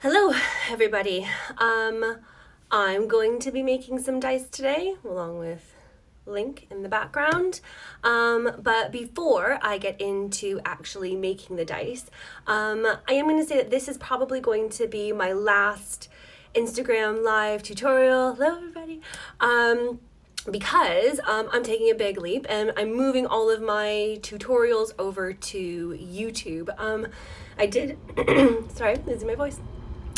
Hello, everybody. I'm going to be making some dice today, along with Link in the background. But before I get into actually making the dice, I am going to say that this is probably going to be my last Instagram live tutorial. Hello, everybody. Because I'm taking a big leap and I'm moving all of my tutorials over to YouTube. I did, sorry, losing my voice.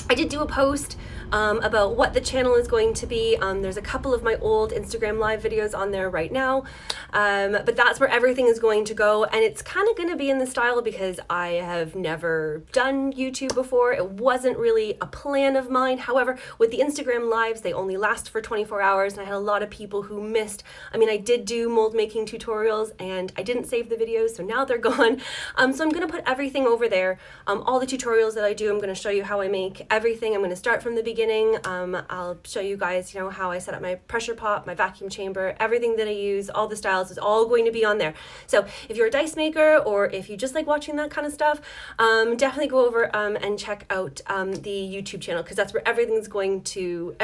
I did do a post about what the channel is going to be. There's a couple of my old Instagram live videos on there right now, but that's where everything is going to go, and it's kind of going to be in the style because I have never done YouTube before. It wasn't really a plan of mine. However, with the Instagram lives, they only last for 24 hours, and I had a lot of people who missed. I did do mold making tutorials, and I didn't save the videos, so now they're gone. So I'm going to put everything over there. All the tutorials that I do, I'm going to show you how I make everything. I'm going to start from the beginning. I'll show you guys, how I set up my pressure pot, my vacuum chamber, everything that I use, all the styles is all going to be on there. So if you're a dice maker or if you just like watching that kind of stuff, definitely go over and check out the YouTube channel, because that's where everything's going to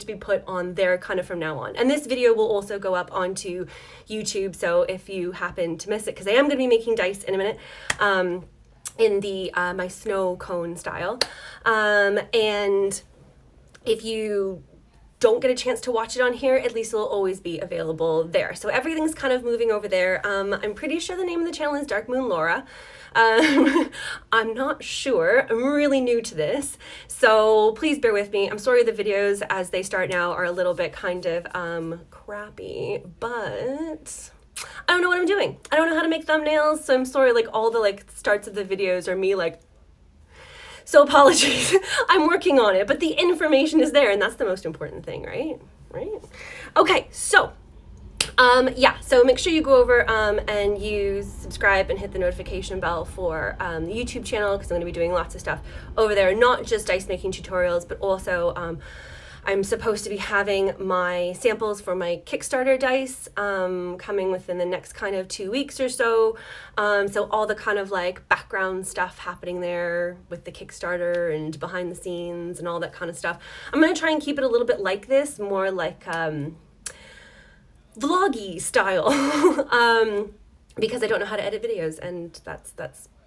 be put on there kind of from now on. And this video will also go up onto YouTube. So if you happen to miss it, because I am going to be making dice in a minute, in the my Sno Cone style, and if you don't get a chance to watch it on here, at least it'll always be available there. So everything's kind of moving over there. I'm pretty sure the name of the channel is Dark Moon Laura. I'm not sure. I'm really new to this, so please bear with me. I'm sorry the videos as they start now are a little bit kind of crappy, but I don't know what I'm doing. I don't know how to make thumbnails, so I'm sorry, all the starts of the videos are me so apologies. I'm working on it, but the information is there, and that's the most important thing, right? Okay, so so make sure you go over and you subscribe and hit the notification bell for the YouTube channel, because I'm going to be doing lots of stuff over there, not just dice making tutorials, but also I'm supposed to be having my samples for my Kickstarter dice coming within the next kind of 2 weeks or so. So all the kind of background stuff happening there with the Kickstarter and behind the scenes and all that kind of stuff. I'm going to try and keep it a little bit like this, more like vloggy style, because I don't know how to edit videos, and that's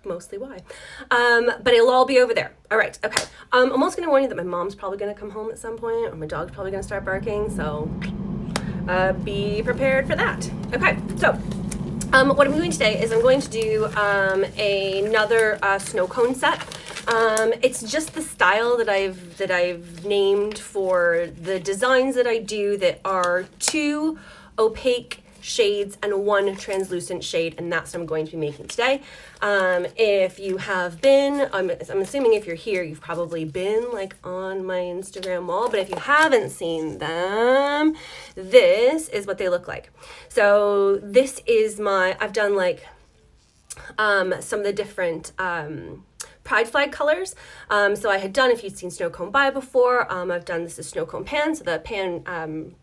mostly why. But it'll all be over there. All right, okay. I'm also gonna warn you that my mom's probably gonna come home at some point, or my dog's probably gonna start barking, so be prepared for that. Okay, so what I'm doing today is I'm going to do another Sno Cone set. It's just the style that I've named for the designs that I do, that are 2 opaque shades and 1 translucent shade, and that's what I'm going to be making today. If you have been, I'm assuming if you're here, you've probably been on my Instagram wall, but if you haven't seen them, this is what they look like. So this is I've done some of the different pride flag colors. So I had done, if you've seen Sno Cone by before, I've done, this is Sno Cone pan, so the pan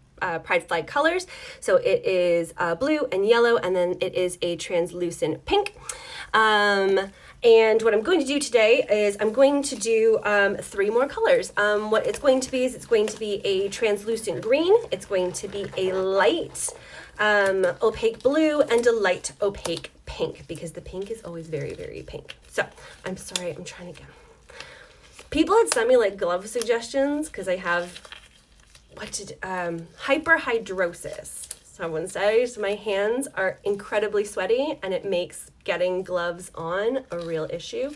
pride flag colors. So it is blue and yellow, and then it is a translucent pink. And what I'm going to do today is I'm going to do 3 more colors. What it's going to be is it's going to be a translucent green, it's going to be a light opaque blue, and a light opaque pink, because the pink is always very, very pink. So I'm sorry, I'm trying to get... People had sent me glove suggestions because I have hyperhidrosis, someone says. My hands are incredibly sweaty, and it makes getting gloves on a real issue,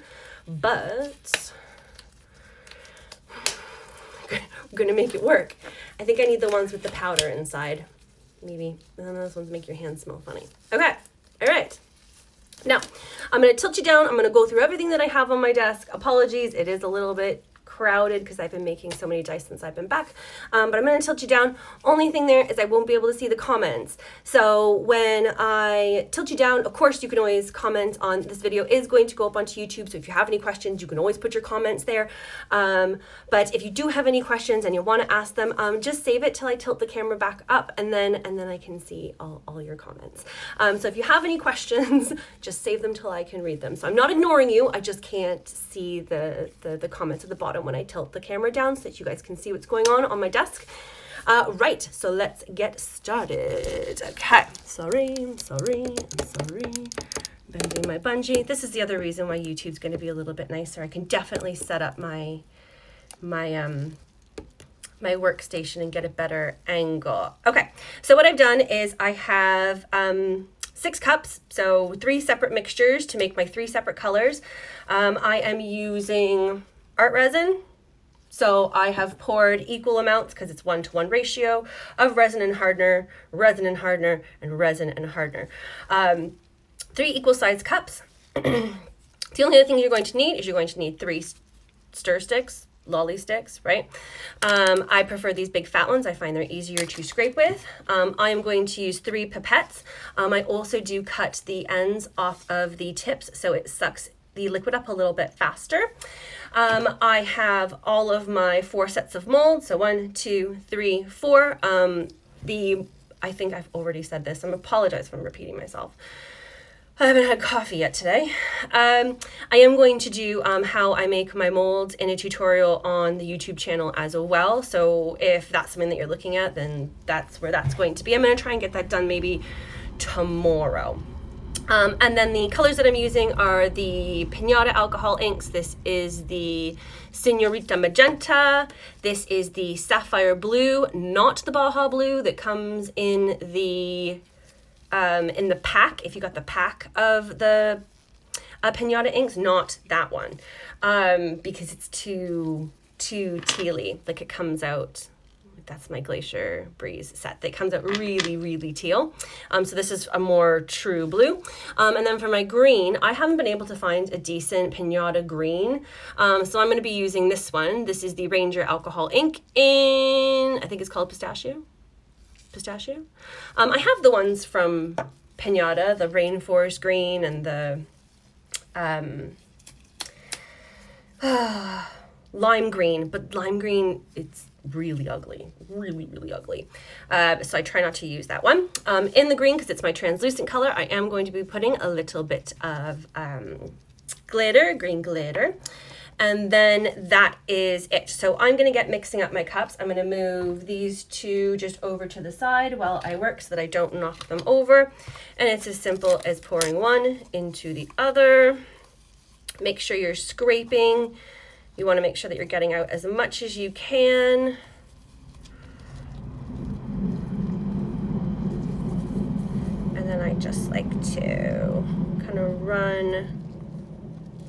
but I'm gonna make it work. I think I need the ones with the powder inside, maybe. And then those ones make your hands smell funny. Okay, all right. Now, I'm gonna tilt you down. I'm gonna go through everything that I have on my desk. Apologies, it is a little bit crowded because I've been making so many dice since I've been back, but I'm going to tilt you down. Only thing there is I won't be able to see the comments. So when I tilt you down, of course you can always comment on this video. Is going to go up onto YouTube, so if you have any questions, you can always put your comments there. But if you do have any questions and you want to ask them, just save it till I tilt the camera back up, and then I can see all your comments. So if you have any questions, just save them till I can read them. So I'm not ignoring you, I just can't see the comments at the bottom when I tilt the camera down so that you guys can see what's going on my desk. Right, so let's get started. Okay, sorry, bending my bungee. This is the other reason why YouTube's going to be a little bit nicer. I can definitely set up my workstation and get a better angle. Okay, so what I've done is I have 6 cups, so 3 separate mixtures to make my 3 separate colors. I am using art resin. So I have poured equal amounts, because it's 1-to-1 ratio, of resin and hardener, and resin and hardener. 3 equal sized cups. The only other thing you're going to need is you're going to need 3 stir sticks, lolly sticks, right? I prefer these big fat ones. I find they're easier to scrape with. I am going to use 3 pipettes. I also do cut the ends off of the tips so it sucks the liquid up a little bit faster. I have all of my 4 sets of molds. So 1, 2, 3, 4. I think I've already said this. I apologize if I'm repeating myself. I haven't had coffee yet today. I am going to do how I make my molds in a tutorial on the YouTube channel as well. So if that's something that you're looking at, then that's where that's going to be. I'm going to try and get that done maybe tomorrow. And then the colors that I'm using are the Pinata alcohol inks. This is the Senorita Magenta. This is the Sapphire Blue, not the Baja Blue that comes in the pack. If you got the pack of the Pinata inks, not that one, because it's too tealy. Like it comes out. That's my Glacier Breeze set that comes out really, really teal. So this is a more true blue. And then for my green, I haven't been able to find a decent Pinata green. So I'm going to be using this one. This is the Ranger Alcohol Ink in, I think it's called Pistachio. I have the ones from Pinata, the Rainforest Green and the lime green, but lime green, it's really ugly, really ugly. So I try not to use that one. In the green, because it's my translucent color, I am going to be putting a little bit of glitter, green glitter. And then that is it. So I'm going to get mixing up my cups. I'm going to move these 2 just over to the side while I work so that I don't knock them over. And it's as simple as pouring one into the other. Make sure you're scraping. You want to make sure that you're getting out as much as you can. And then I just like to kind of run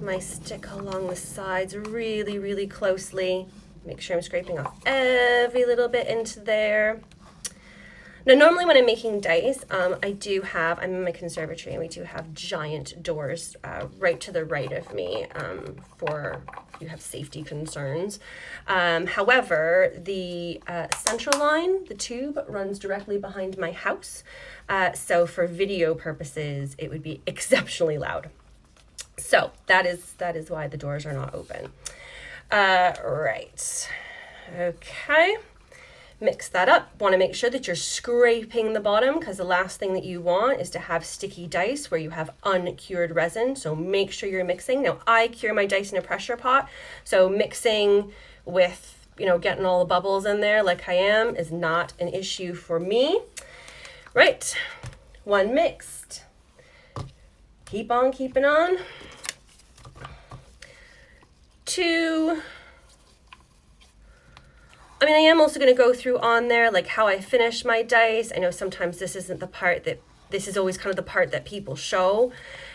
my stick along the sides really, really closely. Make sure I'm scraping off every little bit into there. Now, normally when I'm making dice, I'm in my conservatory, and we do have giant doors right to the right of me for if you have safety concerns. However, the central line, the tube, runs directly behind my house. So for video purposes, it would be exceptionally loud. So that is why the doors are not open. Right. Okay. Mix that up. Want to make sure that you're scraping the bottom, because the last thing that you want is to have sticky dice where you have uncured resin. So make sure you're mixing. Now I cure my dice in a pressure pot. So mixing with, getting all the bubbles in there like I am is not an issue for me. Right. 1 mixed. Keep on keeping on. 2. I am also going to go through on there like how I finish my dice. I know sometimes this is always kind of the part that people show,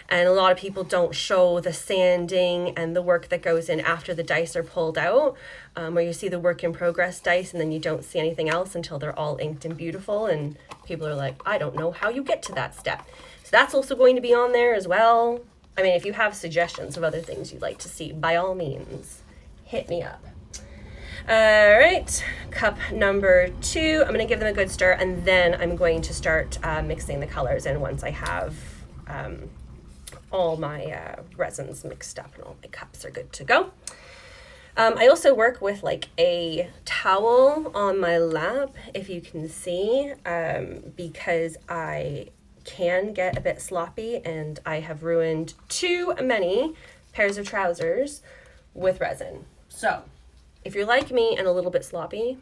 and a lot of people don't show the sanding and the work that goes in after the dice are pulled out, where you see the work in progress dice and then you don't see anything else until they're all inked and beautiful, and people are like, I don't know how you get to that step. So that's also going to be on there as well. If you have suggestions of other things you'd like to see, by all means, hit me up. All right, cup number 2. I'm going to give them a good stir, and then I'm going to start mixing the colors in once I have all my resins mixed up and all my cups are good to go. I also work with like a towel on my lap, if you can see, because I can get a bit sloppy, and I have ruined too many pairs of trousers with resin. So if you're like me and a little bit sloppy,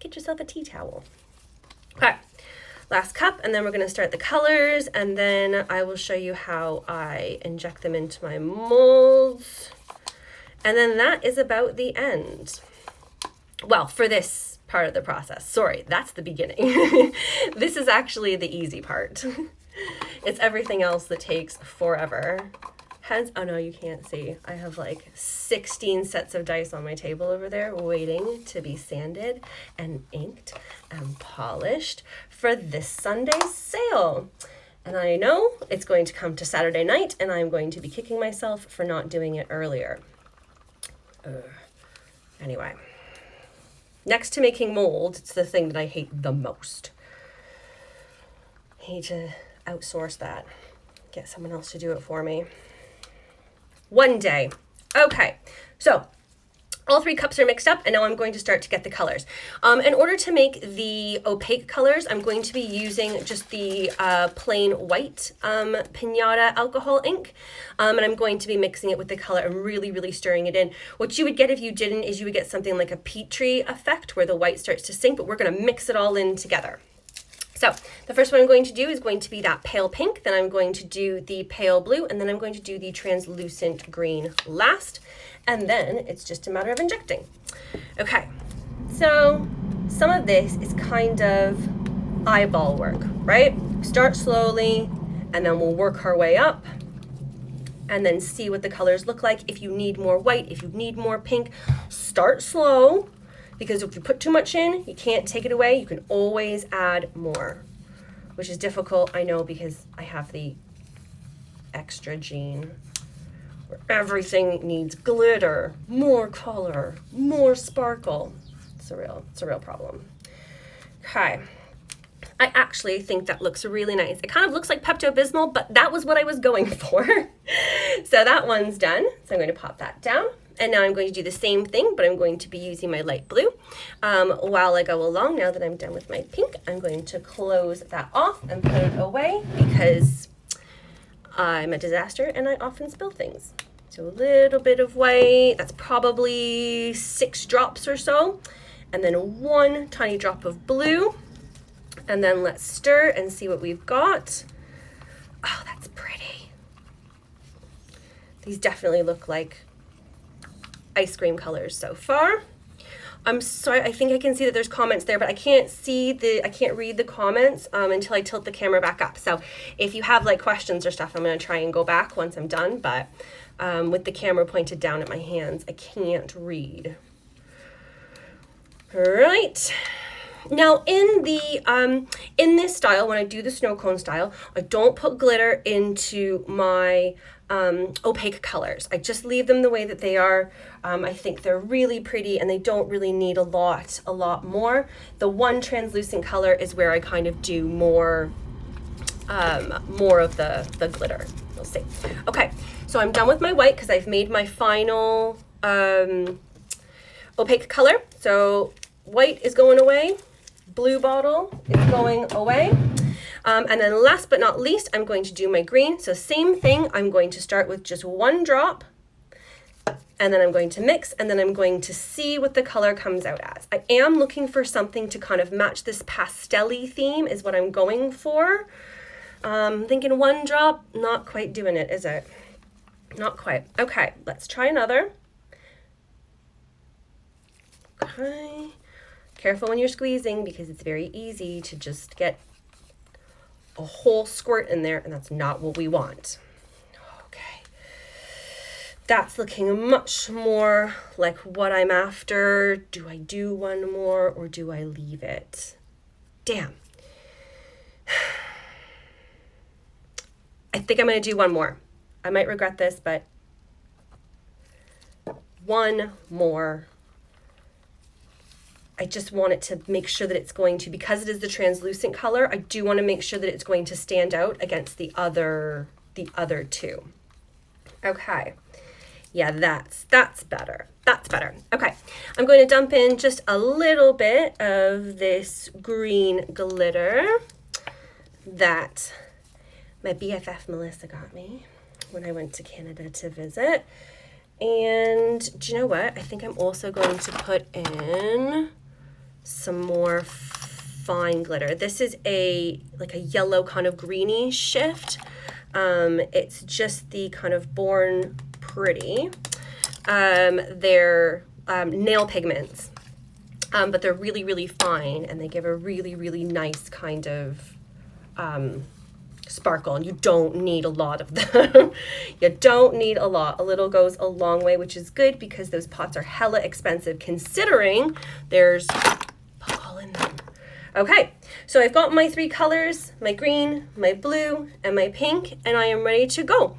get yourself a tea towel. Okay, last cup, and then we're gonna start the colors, and then I will show you how I inject them into my molds. And then that is about the end. Well, for this part of the process. Sorry, that's the beginning. This is actually the easy part. It's everything else that takes forever. Hence, oh no, you can't see. I have like 16 sets of dice on my table over there waiting to be sanded and inked and polished for this Sunday's sale. And I know it's going to come to Saturday night, and I'm going to be kicking myself for not doing it earlier. Anyway, next to making molds, it's the thing that I hate the most. I need to outsource that. Get someone else to do it for me. One day. Okay, so all 3 cups are mixed up, and now I'm going to start to get the colors. In order to make the opaque colors, I'm going to be using just the plain white Pinata alcohol ink, and I'm going to be mixing it with the color and really, really stirring it in. What you would get if you didn't is you would get something like a Petri effect where the white starts to sink, but we're going to mix it all in together. So the first one I'm going to do is going to be that pale pink, then I'm going to do the pale blue, and then I'm going to do the translucent green last, and then it's just a matter of injecting. Okay, so some of this is kind of eyeball work, right? Start slowly, and then we'll work our way up, and then see what the colors look like. If you need more white, if you need more pink, start slow. Because if you put too much in, you can't take it away. You can always add more, which is difficult, I know, because I have the extra gene where everything needs glitter, more color, more sparkle. It's a real problem. Okay. I actually think that looks really nice. It kind of looks like Pepto-Bismol, but that was what I was going for. So that one's done. So I'm going to pop that down. And now I'm going to do the same thing, but I'm going to be using my light blue. While I go along, now that I'm done with my pink, I'm going to close that off and put it away because I'm a disaster and I often spill things. So a little bit of white, that's probably 6 drops or so. And then 1 tiny drop of blue. And then let's stir and see what we've got. Oh, that's pretty. These definitely look like ice cream colors so far. I'm sorry, I think I can see that there's comments there, but I can't read the comments until I tilt the camera back up. So if you have like questions or stuff, I'm gonna try and go back once I'm done, but with the camera pointed down at my hands, I can't read. All right. Now in this style, when I do the snow cone style, I don't put glitter into my opaque colors. I just leave them the way that they are. I think they're really pretty and they don't really need a lot more. The one translucent color is where I kind of do more of the glitter. We'll see. Okay, so I'm done with my white because I've made my final opaque color. So white is going away. Blue bottle is going away. And then last but not least, I'm going to do my green. So same thing, I'm going to start with just 1 drop, and then I'm going to mix, and then I'm going to see what the color comes out as. I am looking for something to kind of match this pastel-y theme is what I'm going for. Thinking 1 drop, not quite doing it, is it? Not quite. Okay, let's try another. Okay. Careful when you're squeezing because it's very easy to just get a whole squirt in there, and that's not what we want. Okay. That's looking much more like what I'm after. Do I do 1 more or do I leave it? Damn. I think I'm going to do 1 more. I might regret this, but 1 more. I just want it to make sure that it's going to, because it is the translucent color, I do want to make sure that it's going to stand out against the other 2. Okay. Yeah, that's better. That's better. Okay. I'm going to dump in just a little bit of this green glitter that my BFF Melissa got me when I went to Canada to visit. And do you know what? I think I'm also going to put in some more fine glitter. This is like a yellow kind of greeny shift. It's just the kind of Born Pretty. They're nail pigments, but they're really, really fine, and they give a really, really nice kind of sparkle, and you don't need a lot of them. You don't need a lot. A little goes a long way, which is good because those pots are hella expensive considering there's all in them. Okay, so I've got my 3 colors, my green, my blue, and my pink, and I am ready to go.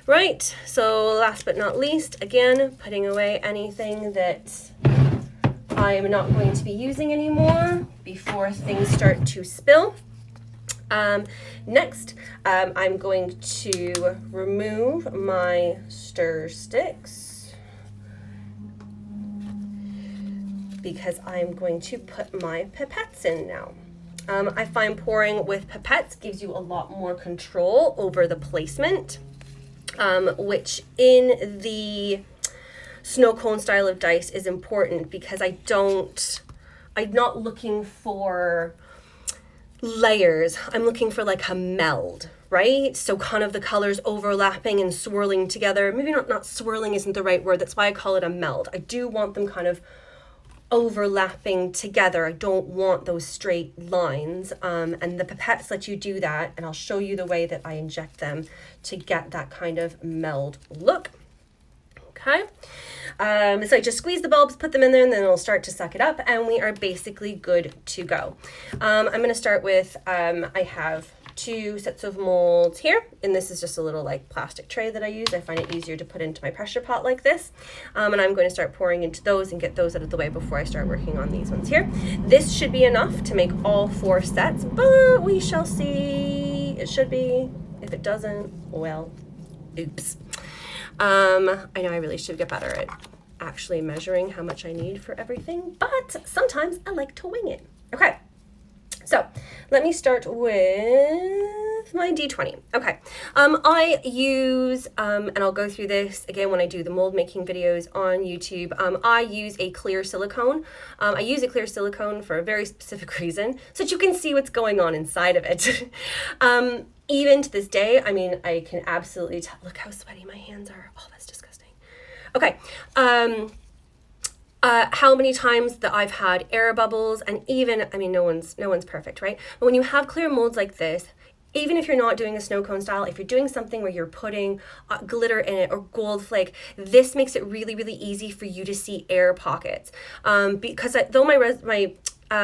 Right, so last but not least, again, putting away anything that I am not going to be using anymore before things start to spill. Next, I'm going to remove my stir sticks because I'm going to put my pipettes in now. I find pouring with pipettes gives you a lot more control over the placement, which in the snow cone style of dice is important because I'm not looking for layers. I'm looking for like a meld, right? So kind of the colors overlapping and swirling together. Maybe not swirling isn't the right word. That's why I call it a meld. I do want them kind of overlapping together. I don't want those straight lines. And the pipettes let you do that. And I'll show you the way that I inject them to get that kind of meld look. Okay. So I just squeeze the bulbs, put them in there, and then it'll start to suck it up, and we are basically good to go. I'm going to start with, I have 2 sets of molds here, and this is just a little like plastic tray that I use. I find it easier to put into my pressure pot like this, and I'm going to start pouring into those and get those out of the way before I start working on these ones here. This should be enough to make all 4 sets, but we shall see. It should be. If it doesn't, well, oops. I know I really should get better at actually measuring how much I need for everything, but sometimes I like to wing it. Okay, so let me start with my D20. Okay, I use, and I'll go through this again when I do the mold making videos on YouTube, I use a clear silicone. I use a clear silicone for a very specific reason, so that you can see what's going on inside of it. Even to this day, I mean, I can absolutely tell, look how sweaty my hands are. Oh, that's disgusting. Okay. How many times that I've had air bubbles, and even, I mean, no one's perfect, right? But when you have clear molds like this, even if you're not doing a snow cone style, if you're doing something where you're putting glitter in it or gold flake, this makes it really, really easy for you to see air pockets. Because though my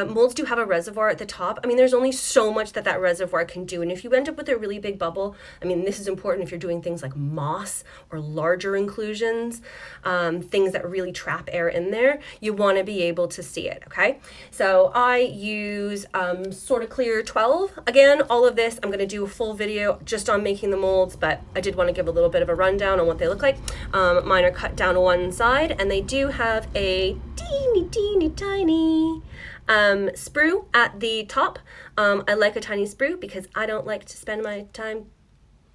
molds do have a reservoir at the top, I mean, there's only so much that reservoir can do. And if you end up with a really big bubble, I mean, this is important if you're doing things like moss or larger inclusions, things that really trap air in there, you want to be able to see it, okay? So I use sort of clear 12. Again, all of this, I'm going to do a full video just on making the molds, but I did want to give a little bit of a rundown on what they look like. Mine are cut down to one side, and they do have a teeny tiny sprue at the top. I like a tiny sprue because I don't like to spend my time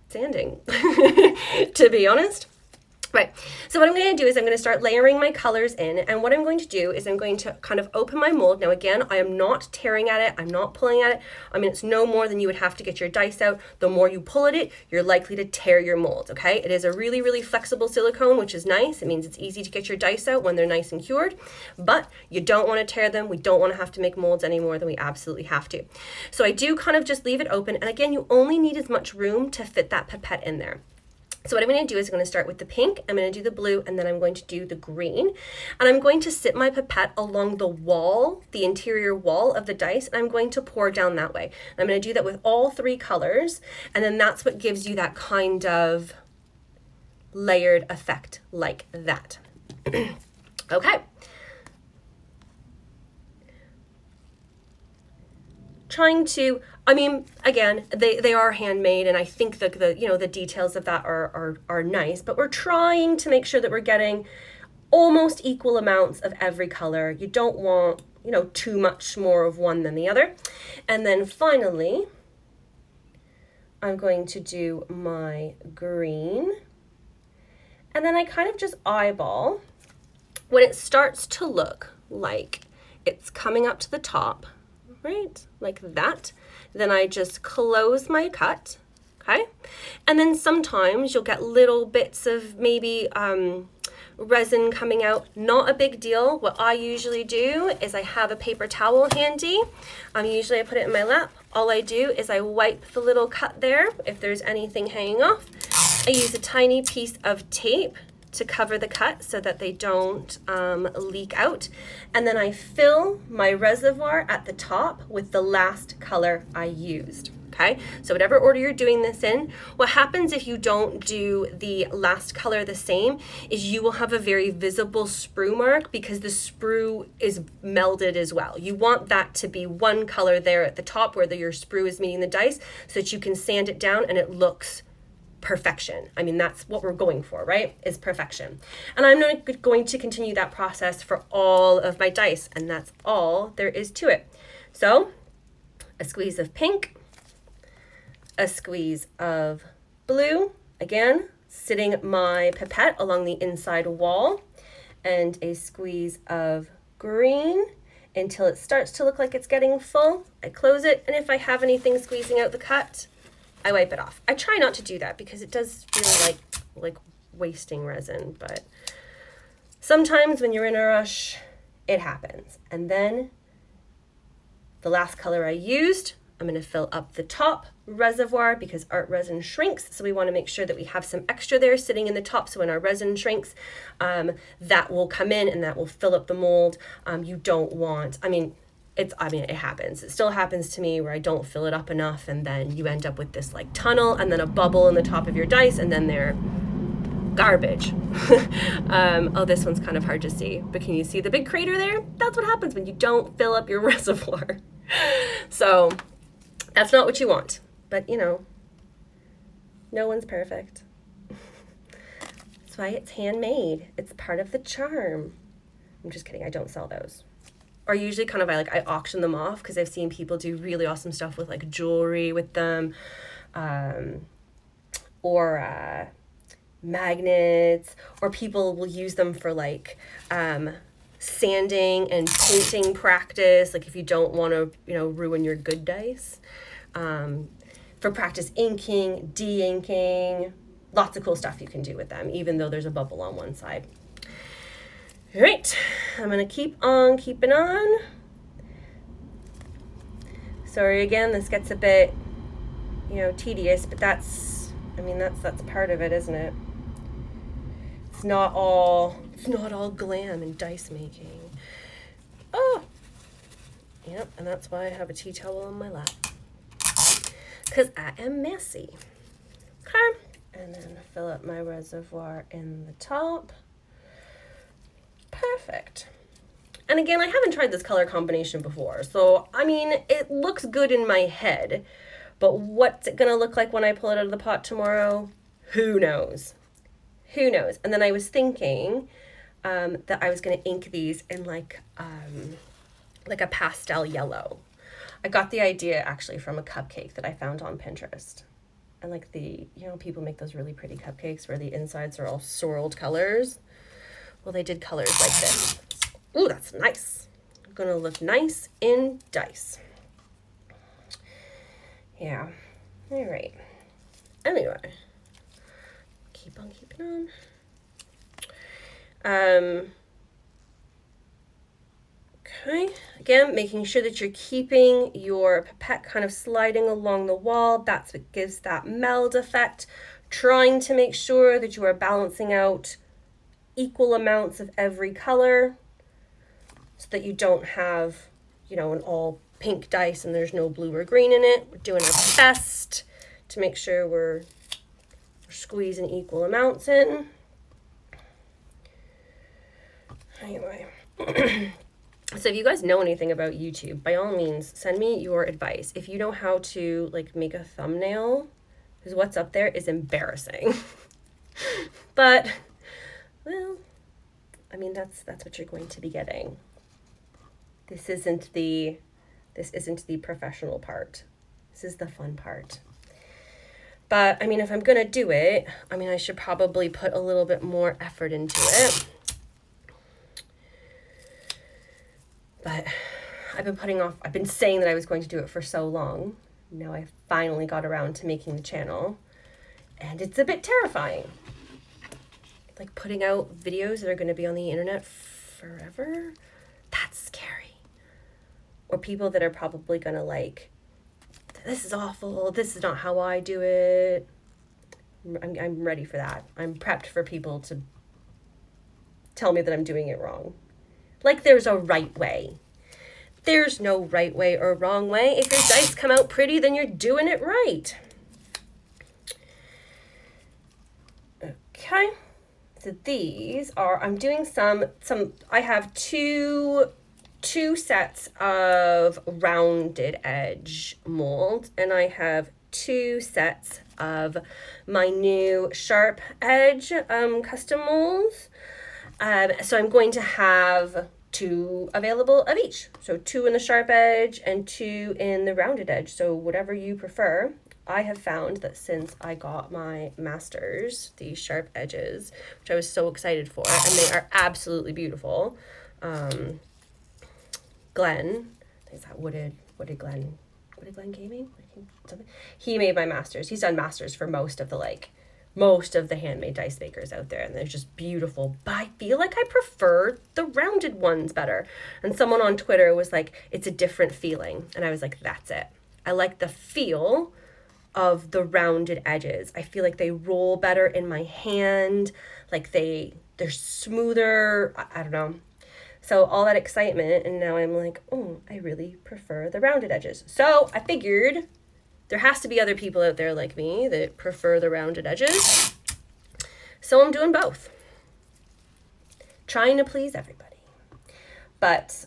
sanding, to be honest. Right, so what I'm going to do is I'm going to start layering my colors in, and what I'm going to do is I'm going to kind of open my mold. Now again, I am not tearing at it, I'm not pulling at it. I mean, it's no more than you would have to get your dice out. The more you pull at it, you're likely to tear your mold, okay? It is a really, really flexible silicone, which is nice. It means it's easy to get your dice out when they're nice and cured, but you don't want to tear them. We don't want to have to make molds any more than we absolutely have to. So I do kind of just leave it open, and again, you only need as much room to fit that pipette in there. So what I'm going to do is I'm going to start with the pink, I'm going to do the blue, and then I'm going to do the green. And I'm going to sit my pipette along the wall, the interior wall of the dice, and I'm going to pour down that way. And I'm going to do that with all 3 colors, and then that's what gives you that kind of layered effect like that. Okay. Trying to, I mean, again, they are handmade, and I think that the details of that are nice, but we're trying to make sure that we're getting almost equal amounts of every color. You don't want, too much more of one than the other. And then finally, I'm going to do my green, And then I kind of just eyeball. When it starts to look like it's coming up to the top, right, like that, then I just close my cut, okay? And then sometimes you'll get little bits of maybe resin coming out. Not a big deal. What I usually do is I have a paper towel handy. Usually I put it in my lap. All I do is I wipe the little cut there if there's anything hanging off. I use a tiny piece of tape to cover the cut so that they don't leak out. And then I fill my reservoir at the top with the last color I used. Okay, so whatever order you're doing this in, what happens if you don't do the last color the same is you will have a very visible sprue mark because the sprue is melded as well. You want that to be one color there at the top where your sprue is meeting the dice so that you can sand it down and it looks perfection. I mean, that's what we're going for, right? Is perfection. And I'm not going to continue that process for all of my dice, and that's all there is to it. So a squeeze of pink, a squeeze of blue, again, sitting my pipette along the inside wall, and a squeeze of green until it starts to look like it's getting full. I close it, and if I have anything squeezing out the cut, I wipe it off. I try not to do that because it does feel like wasting resin, but sometimes when you're in a rush, it happens. And then the last color I used, I'm going to fill up the top reservoir because art resin shrinks. So we want to make sure that we have some extra there sitting in the top. So when our resin shrinks, that will come in and that will fill up the mold. You don't want, it happens. It still happens to me where I don't fill it up enough and then you end up with this like tunnel and then a bubble in the top of your dice and then they're garbage. Oh, this one's kind of hard to see, but can you see the big crater there? That's what happens when you don't fill up your reservoir. So that's not what you want, but no one's perfect. That's why it's handmade. It's part of the charm. I'm just kidding. I don't sell those. Or usually I auction them off because I've seen people do really awesome stuff with like jewelry with them, or magnets, or people will use them for like sanding and painting practice, like if you don't want to ruin your good dice, for practice inking, de-inking, lots of cool stuff you can do with them even though there's a bubble on one side. All right, I'm gonna keep on keeping on. Sorry again, this gets a bit tedious, but that's part of it, isn't it? It's not all glam and dice making. Oh, yep, and that's why I have a tea towel on my lap. Because I am messy. Okay, and then fill up my reservoir in the top. Perfect. And again, I haven't tried this color combination before, so it looks good in my head, but what's it gonna look like when I pull it out of the pot tomorrow? Who knows? Who knows? And then I was thinking that I was gonna ink these in like a pastel yellow. I got the idea actually from a cupcake that I found on Pinterest. And like people make those really pretty cupcakes where the insides are all swirled colors. Well, they did colors like this. Ooh, that's nice. Gonna look nice in dice. Yeah. All right. Anyway, keep on keeping on. Okay, again, making sure that you're keeping your pipette kind of sliding along the wall. That's what gives that meld effect. Trying to make sure that you are balancing out equal amounts of every color so that you don't have, an all pink dice and there's no blue or green in it. We're doing our best to make sure we're squeezing equal amounts in. Anyway. So if you guys know anything about YouTube, by all means, send me your advice. If you know how to make a thumbnail, because what's up there is embarrassing. But, well, that's what you're going to be getting. This isn't the professional part. This is the fun part. But, I mean, if I'm going to do it, I mean, I should probably put a little bit more effort into it. But I've been saying that I was going to do it for so long. Now I finally got around to making the channel. And it's a bit terrifying. Like putting out videos that are going to be on the internet forever. That's scary. Or people that are probably going to like, this is awful, this is not how I do it. I'm ready for that. I'm prepped for people to tell me that I'm doing it wrong. Like there's a right way. There's no right way or wrong way. If your dice come out pretty, then you're doing it right. Okay. So these are, I'm doing some, I have two sets of rounded edge molds, and I have 2 sets of my new sharp edge custom molds. So I'm going to have 2 available of each. So 2 in the sharp edge and 2 in the rounded edge. So whatever you prefer. I have found that since I got my masters, these sharp edges, which I was so excited for, and they are absolutely beautiful. Glenn, I think it's that Wooded Glenn Gaming? He made my masters. He's done masters for most of the handmade dice makers out there, and they're just beautiful. But I feel like I prefer the rounded ones better. And someone on Twitter was like, it's a different feeling. And I was like, that's it. I like the feel of the rounded edges. I feel like they roll better in my hand. Like they're smoother. I don't know. So all that excitement, and now I'm like, oh, I really prefer the rounded edges. So I figured there has to be other people out there like me that prefer the rounded edges. So I'm doing both. Trying to please everybody. But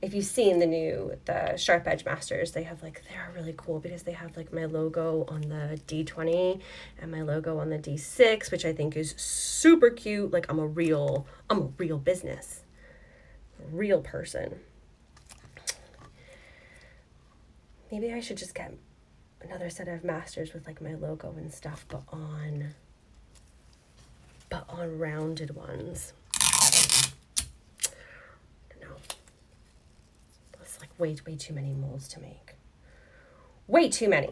if you've seen the Sharp Edge Masters, they're really cool because they have like my logo on the D20 and my logo on the D6, which I think is super cute. Like I'm a real business, real person. Maybe I should just get another set of masters with like my logo and stuff, but on rounded ones. Way too many molds to make. Way too many.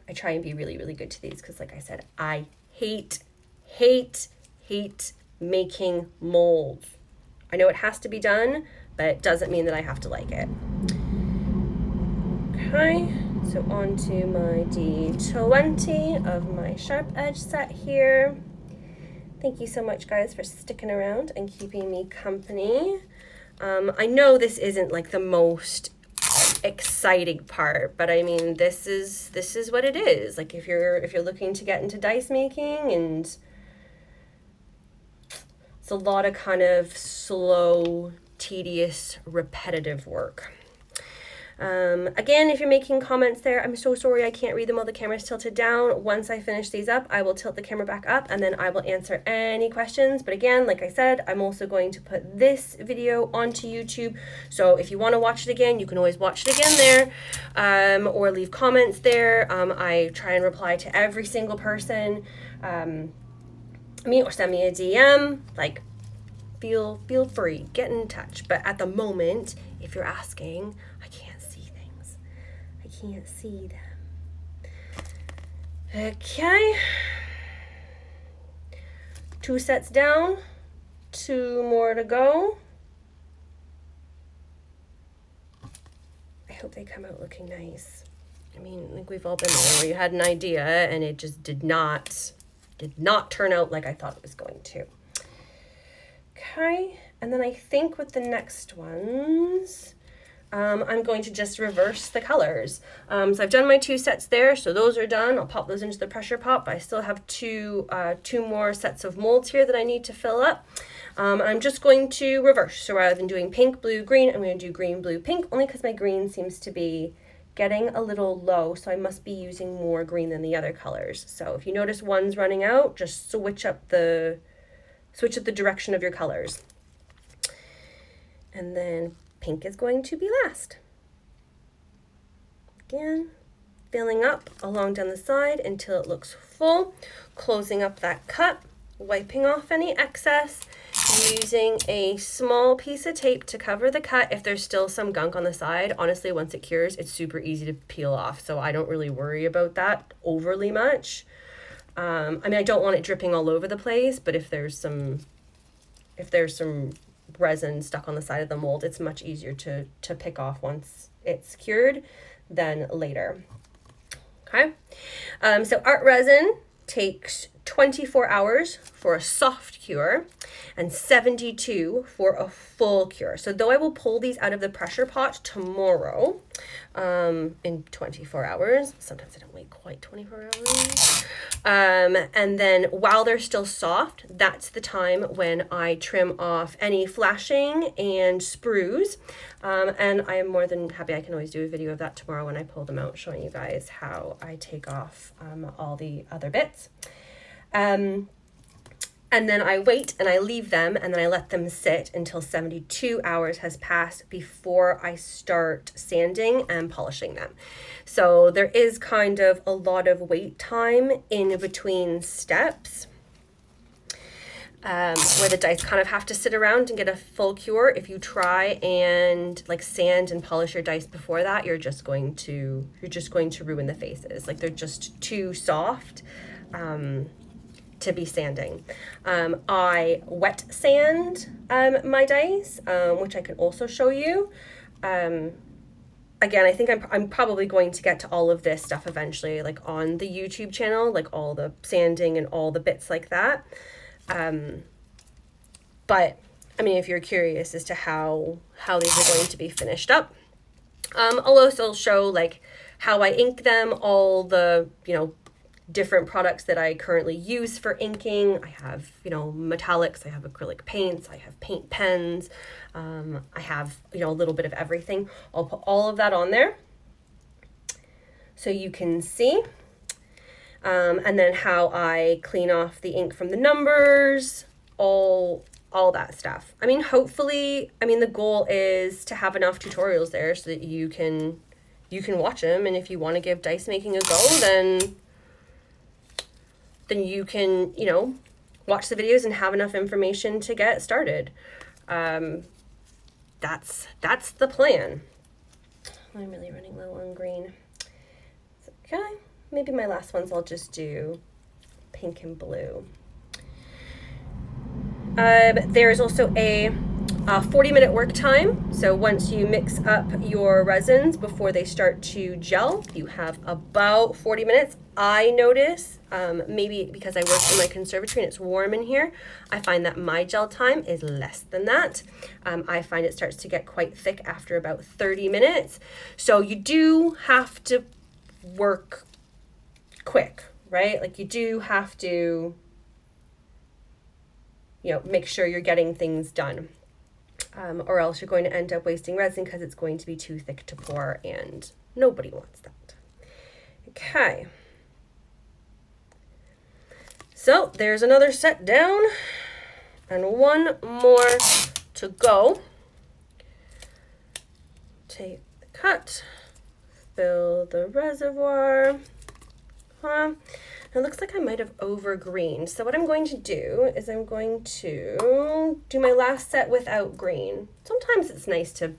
I try and be really, really good to these because, like I said, I hate making molds. I know it has to be done, but it doesn't mean that I have to like it. Okay, so on to my D20 of my sharp edge set here. Thank you so much, guys, for sticking around and keeping me company. I know this isn't like the most exciting part, but I mean, this is what it is. Like if you're looking to get into dice making, and it's a lot of kind of slow, tedious, repetitive work. Again, if you're making comments there, I'm so sorry I can't read them while the camera's tilted down. Once I finish these up, I will tilt the camera back up and then I will answer any questions. But again, like I said, I'm also going to put this video onto YouTube. So if you want to watch it again, you can always watch it again there, or leave comments there. I try and reply to every single person, or send me a DM. Like, feel free, get in touch. But at the moment, if you're asking, I can't see them. Okay. 2 sets down, 2 more to go. I hope they come out looking nice. I mean, like we've all been there where you had an idea and it just did not turn out like I thought it was going to. Okay, and then I think with the next ones, I'm going to just reverse the colors. So I've done my 2 sets there, so those are done. I'll pop those into the pressure pot, but I still have two more sets of molds here that I need to fill up. I'm just going to reverse. So rather than doing pink, blue, green, I'm going to do green, blue, pink, only because my green seems to be getting a little low, so I must be using more green than the other colors. So if you notice one's running out, just switch up the direction of your colors. And then pink is going to be last. Again, filling up along down the side until it looks full, closing up that cut, wiping off any excess, using a small piece of tape to cover the cut if there's still some gunk on the side. Honestly, once it cures, it's super easy to peel off, so I don't really worry about that overly much. I mean, I don't want it dripping all over the place, but if there's some resin stuck on the side of the mold, it's much easier to pick off once it's cured than later. Okay, so art resin takes 24 hours for a soft cure and 72 for a full cure. So though I will pull these out of the pressure pot tomorrow in 24 hours, sometimes I don't wait quite 24 hours, and then while they're still soft, that's the time when I trim off any flashing and sprues, and I am more than happy. I can always do a video of that tomorrow when I pull them out, showing you guys how I take off all the other bits. And then I wait and I leave them and then I let them sit until 72 hours has passed before I start sanding and polishing them. So there is kind of a lot of wait time in between steps, where the dice kind of have to sit around and get a full cure. If you try and like sand and polish your dice before that, you're just going to ruin the faces. Like they're just too soft to be sanding. I wet sand my dice, which I can also show you. Again, I think I'm probably going to get to all of this stuff eventually, like on the YouTube channel, like all the sanding and all the bits like that. But I mean, if you're curious as to how these are going to be finished up, I'll also show like how I ink them, all the, different products that I currently use for inking. I have, metallics, I have acrylic paints, I have paint pens, I have, a little bit of everything. I'll put all of that on there so you can see. And then how I clean off the ink from the numbers, all that stuff. I mean, hopefully, the goal is to have enough tutorials there so that you can watch them. And if you want to give dice making a go, then you can, watch the videos and have enough information to get started. That's the plan. I'm really running low on green. Okay, maybe my last ones I'll just do pink and blue. There's also a 40-minute work time. So once you mix up your resins before they start to gel, you have about 40 minutes. I notice, maybe because I work in my conservatory and it's warm in here, I find that my gel time is less than that. I find it starts to get quite thick after about 30 minutes. So you do have to work quick, right? Like you do have to, make sure you're getting things done. Or else you're going to end up wasting resin because it's going to be too thick to pour, and nobody wants that. Okay. So there's another set down and one more to go. Take the cut, fill the reservoir. It looks like I might have over-greened. So what I'm going to do is I'm going to do my last set without green. Sometimes it's nice to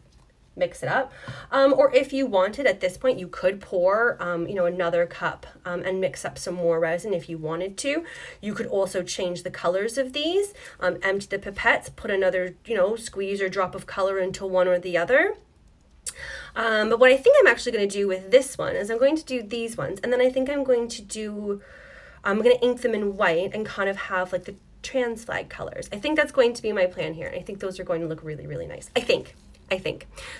mix it up. Or if you wanted at this point, you could pour, another cup and mix up some more resin if you wanted to. You could also change the colors of these, empty the pipettes, put another, squeeze or drop of color into one or the other. But what I think I'm actually going to do with this one is I'm going to do these ones, and then I think I'm going to ink them in white and kind of have like the trans flag colors. I think that's going to be my plan here. I think those are going to look really, really nice. I think.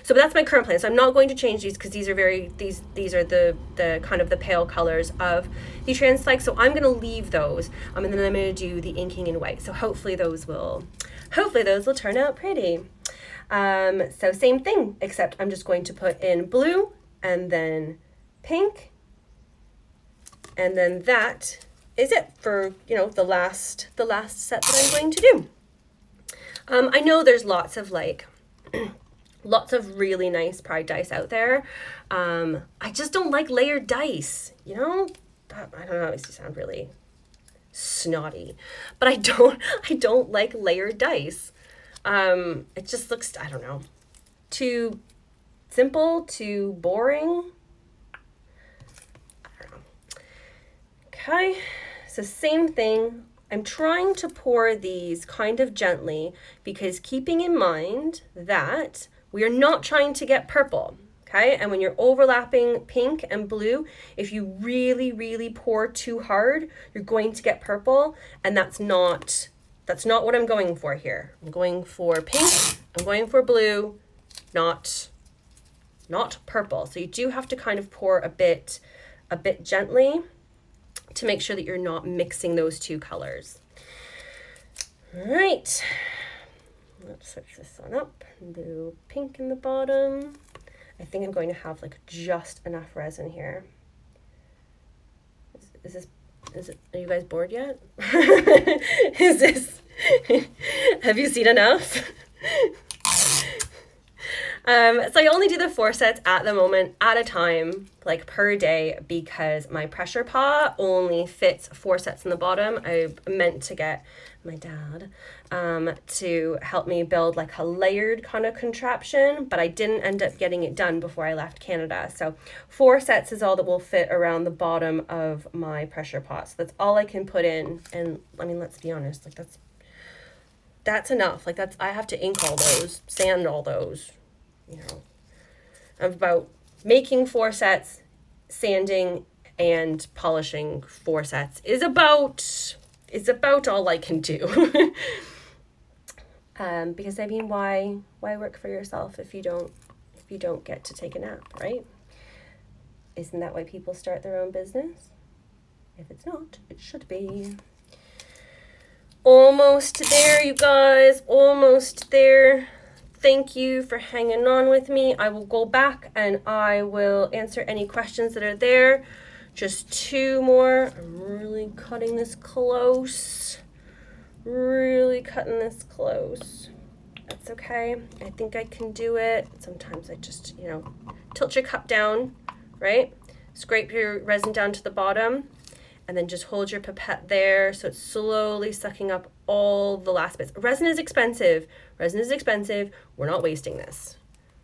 So that's my current plan. So I'm not going to change these because these are these are the kind of the pale colors of the trans flag. So I'm going to leave those, and then I'm going to do the inking in white. So hopefully those will turn out pretty. So same thing, except I'm just going to put in blue and then pink, and then that is it for, the last set that I'm going to do. I know there's lots of like Lots of really nice Pride dice out there. I just don't like layered dice, you know? I don't know, it makes me sound really snotty, but I don't like layered dice. It just looks, I don't know, too simple, too boring. I don't know. Okay, so same thing. I'm trying to pour these kind of gently because keeping in mind that we are not trying to get purple, okay? And when you're overlapping pink and blue, if you really, really pour too hard, you're going to get purple, and that's not what I'm going for here. I'm going for pink, I'm going for blue, not purple. So you do have to kind of pour a bit gently to make sure that you're not mixing those two colors. All right, let's switch this one up. Do pink in the bottom. I think I'm going to have like just enough resin here. Is it, are you guys bored yet? Is this, have you seen enough? So I only do the 4 sets at the moment at a time, like per day, because my pressure pot only fits 4 sets in the bottom. I meant to get my dad to help me build like a layered kind of contraption, but I didn't end up getting it done before I left Canada. So 4 sets is all that will fit around the bottom of my pressure pot. So that's all I can put in. And I mean, let's be honest, like that's enough. Like I have to ink all those, sand all those. You know, about making 4 sets, sanding and polishing 4 sets is about all I can do. Because I mean, why work for yourself if you don't get to take a nap, right? Isn't that why people start their own business? If it's not, it should be. Almost there, you guys, almost there. Thank you for hanging on with me. I will go back and I will answer any questions that are there. Just 2 more. I'm really cutting this close. Really cutting this close. That's okay. I think I can do it. Sometimes I just, tilt your cup down, right? Scrape your resin down to the bottom. And then just hold your pipette there so it's slowly sucking up all the last bits. Resin is expensive. We're not wasting this.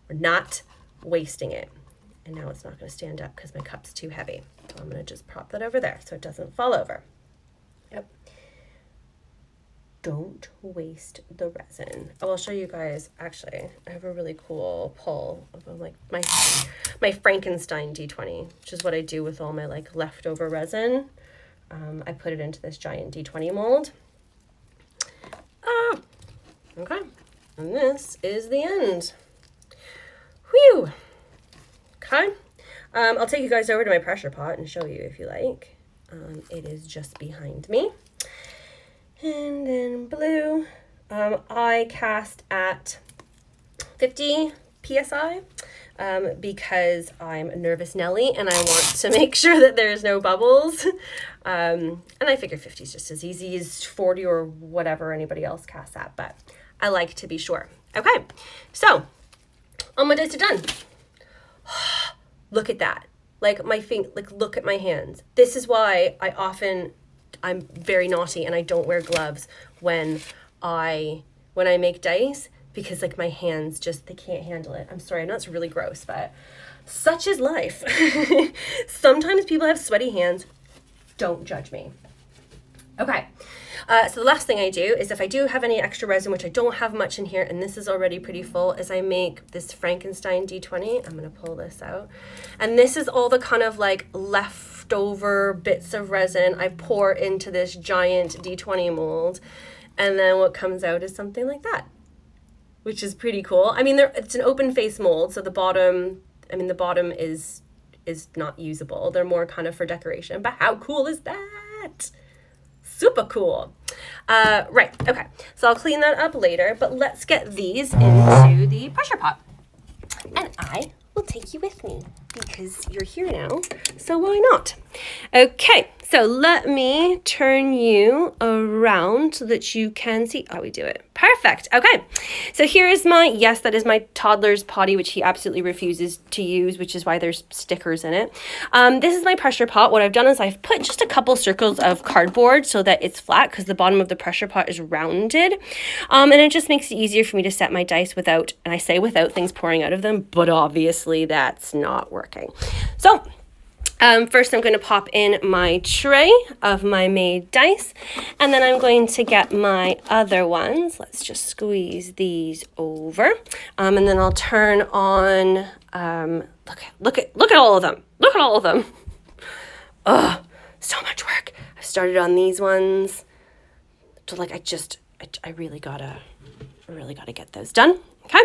We're not wasting it. And now it's not going to stand up because my cup's too heavy. So I'm going to just prop that over there so it doesn't fall over. Yep. Don't waste the resin. I will show you guys, actually, I have a really cool pull of like my Frankenstein D20, which is what I do with all my like leftover resin. I put it into this giant D20 mold. Okay. And this is the end. Whew. Okay. I'll take you guys over to my pressure pot and show you if you like. It is just behind me. And then blue. I cast at 50 PSI. Because I'm a nervous Nelly and I want to make sure that there's no bubbles. And I figure 50 is just as easy as 40 or whatever anybody else casts at, but I like to be sure. Okay, so all my dice are done. Look at that. Like look at my hands. This is why I'm very naughty and I don't wear gloves when I make dice. Because like my hands they can't handle it. I'm sorry, I know it's really gross, but such is life. Sometimes people have sweaty hands. Don't judge me. Okay, so the last thing I do is if I do have any extra resin, which I don't have much in here, and this is already pretty full, is I make this Frankenstein D20. I'm gonna pull this out. And this is all the kind of like leftover bits of resin I pour into this giant D20 mold. And then what comes out is something like that, which is pretty cool. I mean, it's an open face mold, so the bottom is not usable. They're more kind of for decoration, but how cool is that? Super cool. Right, okay, so I'll clean that up later, but let's get these into the pressure pot. And I will take you with me. because you're here now, so why not? Okay, so let me turn you around so that you can see how we do it. Perfect. Okay, so here's my, yes, that is my toddler's potty, which he absolutely refuses to use, which is why there's stickers in it. This is my pressure pot. What I've done is I've put just a couple circles of cardboard so that it's flat, because the bottom of the pressure pot is rounded. And it just makes it easier for me to set my dice without, and I say without things pouring out of them, but obviously that's not working. So first I'm going to pop in my tray of my made dice, and then I'm going to get my other ones. Let's just squeeze these over, and then I'll turn on, look at all of them. Look at all of them. Ugh, so much work. I started on these ones. So like I really gotta get those done. Okay,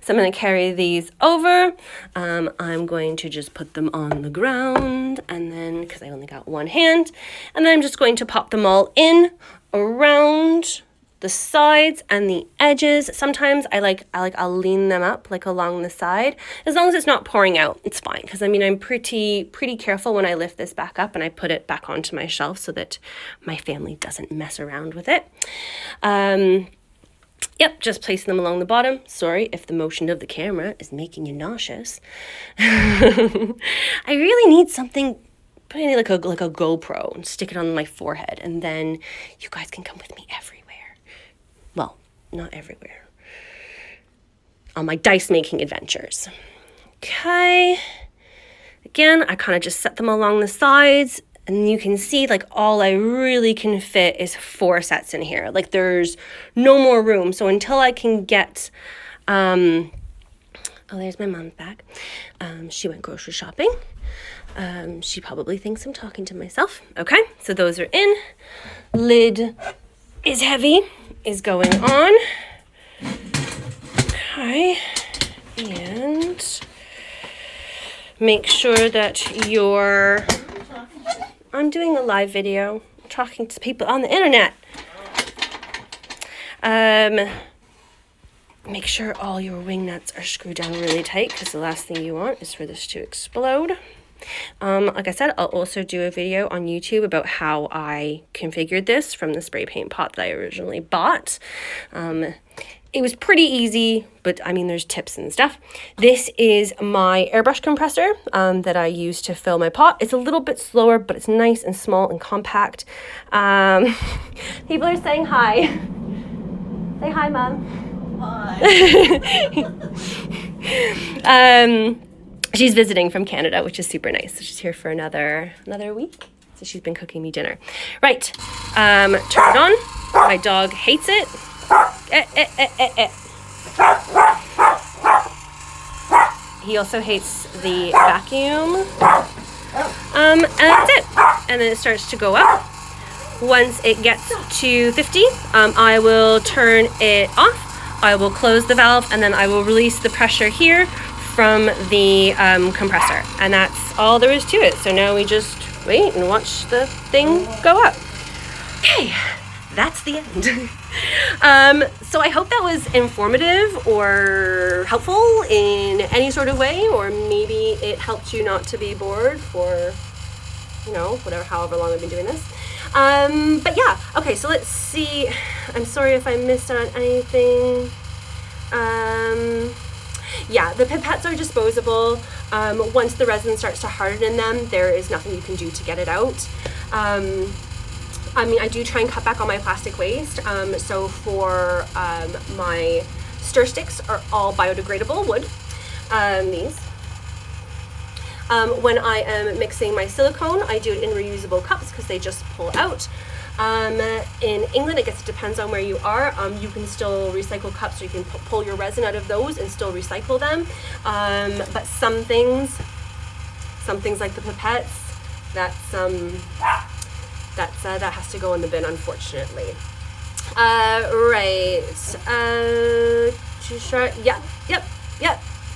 so I'm going to carry these over. I'm going to just put them on the ground, and then, because I only got one hand, and then I'm just going to pop them all in around the sides and the edges. Sometimes I'll lean them up like along the side. As long as it's not pouring out, it's fine. Because I mean, I'm pretty careful when I lift this back up and I put it back onto my shelf so that my family doesn't mess around with it. Yep, just placing them along the bottom. Sorry if the motion of the camera is making you nauseous. I really need something, put in like a GoPro and stick it on my forehead, and then you guys can come with me everywhere. Well, not everywhere. On my dice making adventures. Okay. Again, I kind of just set them along the sides. And you can see, like, all I really can fit is 4 sets in here. Like, there's no more room. So until I can get, oh, there's my mom's bag. She went grocery shopping. She probably thinks I'm talking to myself. Okay, so those are in. Lid is heavy, is going on. Okay, and make sure that you're... I'm doing a live video, talking to people on the internet. Make sure all your wing nuts are screwed down really tight, because the last thing you want is for this to explode. Like I said, I'll also do a video on YouTube about how I configured this from the spray paint pot that I originally bought. It was pretty easy, but I mean, there's tips and stuff. This is my airbrush compressor that I use to fill my pot. It's a little bit slower, but it's nice and small and compact. People are saying hi. Say hi, Mom. Hi. She's visiting from Canada, which is super nice. So she's here for another week. So she's been cooking me dinner. Right, turn it on. My dog hates it. He also hates the vacuum. And that's it. And then it starts to go up. Once it gets to 50, I will turn it off. I will close the valve, and then I will release the pressure here from the compressor. And that's all there is to it. So now we just wait and watch the thing go up. Okay, that's the end. So I hope that was informative or helpful in any sort of way, or maybe it helped you not to be bored for, however long I've been doing this. But yeah, okay, so let's see. I'm sorry if I missed on anything. Yeah, the pipettes are disposable. Once the resin starts to harden in them, there is nothing you can do to get it out. I mean, I do try and cut back on my plastic waste. So for my stir sticks are all biodegradable wood. These. When I am mixing my silicone, I do it in reusable cups because they just pull out. In England, I guess it depends on where you are. You can still recycle cups, or you can pull your resin out of those and still recycle them. But some things like the pipettes, that has to go in the bin, unfortunately. Right. Too short. Yep.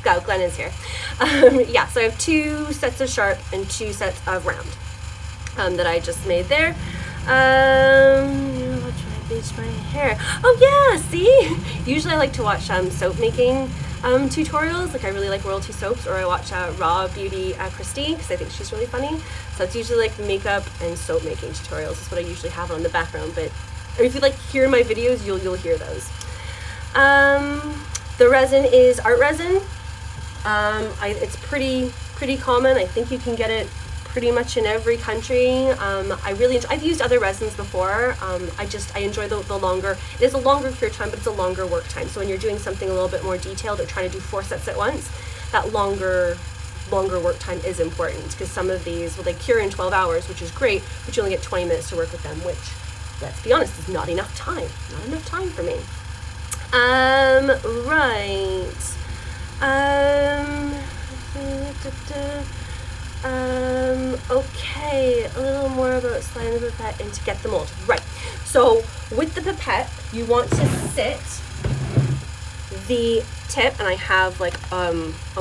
Go, Glenn is here. Yeah, so I have 2 sets of sharp and 2 sets of round that I just made there. What should I bleach my hair? Oh yeah, see? Usually I like to watch soap making tutorials. Like I really like Royalty Soaps, or I watch Raw Beauty Christy, because I think she's really funny. So it's usually like makeup and soap making tutorials is what I usually have on the background. But if you like hear my videos, you'll hear those. The resin is art resin. It's pretty common. I think you can get it pretty much in every country. I've used other resins before. I enjoy the longer, it is a longer cure time, but it's a longer work time. So when you're doing something a little bit more detailed or trying to do 4 sets at once, that longer work time is important, because some of these, well, they cure in 12 hours, which is great, but you only get 20 minutes to work with them, which, let's be honest, is not enough time. Not enough time for me. Okay, a little more about sliding the pipette and to get the mold. Right, so with the pipette, you want to sit the tip, and I have like a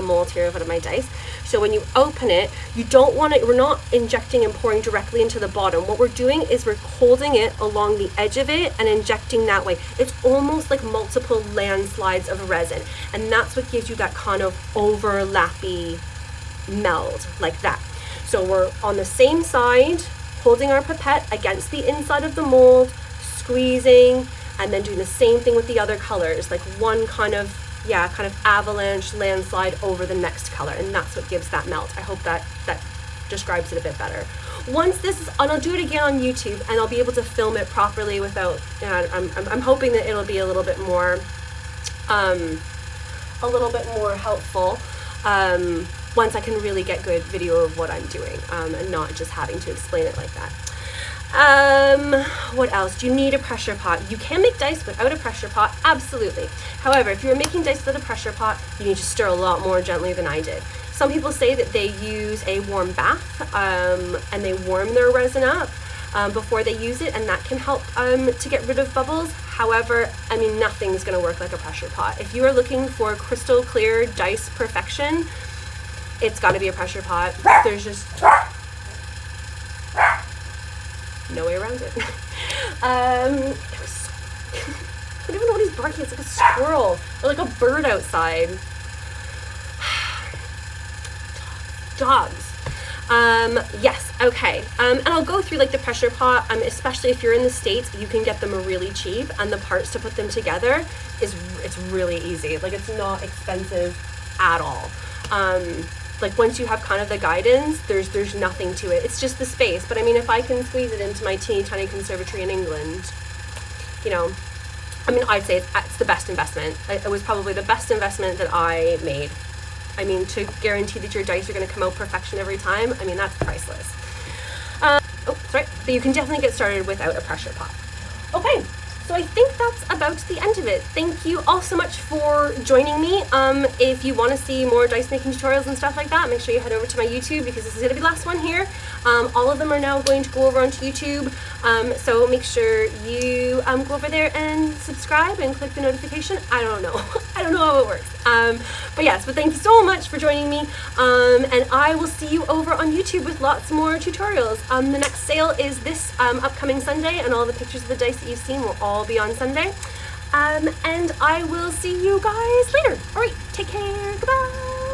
mold here of one of my dice. So when you open it, you don't want it, we're not injecting and pouring directly into the bottom. What we're doing is we're holding it along the edge of it and injecting that way. It's almost like multiple landslides of resin, and that's what gives you that kind of overlappy meld like that. So we're on the same side, holding our pipette against the inside of the mold, squeezing, and then doing the same thing with the other colors, like one kind of avalanche landslide over the next color, and that's what gives that melt. I hope that describes it a bit better. Once this is, and I'll do it again on YouTube, and I'll be able to film it properly without, I'm hoping that it'll be a little bit more helpful once I can really get good video of what I'm doing, and not just having to explain it like that. What else? Do you need a pressure pot? You can make dice without a pressure pot, absolutely. However, if you're making dice without a pressure pot, you need to stir a lot more gently than I did. Some people say that they use a warm bath, and they warm their resin up before they use it, and that can help to get rid of bubbles. However, I mean, nothing's going to work like a pressure pot. If you are looking for crystal clear dice perfection, it's got to be a pressure pot. There's just no way around it. I don't even know what he's barking. It's like a squirrel or like a bird outside. Dogs. Yes, okay. And I'll go through like the pressure pot, especially if you're in the States, you can get them really cheap, and the parts to put them together it's really easy. Like, it's not expensive at all. Like, once you have kind of the guidance, there's nothing to it. It's just the space. But I mean, if I can squeeze it into my teeny tiny conservatory in England, you know, I mean, I'd say it's the best investment. It was probably the best investment that I made. I mean, to guarantee that your dice are going to come out perfection every time, I mean, that's priceless. But you can definitely get started without a pressure pot. Okay, so I think that's about the end of it. Thank you all so much for joining me. If you want to see more dice making tutorials and stuff like that, make sure you head over to my YouTube, because this is going to be the last one here. All of them are now going to go over onto YouTube, so make sure you go over there and subscribe and click the notification. I don't know. I don't know how it works. But thank you so much for joining me, and I will see you over on YouTube with lots more tutorials. The next sale is this upcoming Sunday, and all the pictures of the dice that you've seen will all be on Sunday. And I will see you guys later. All right, take care. Goodbye.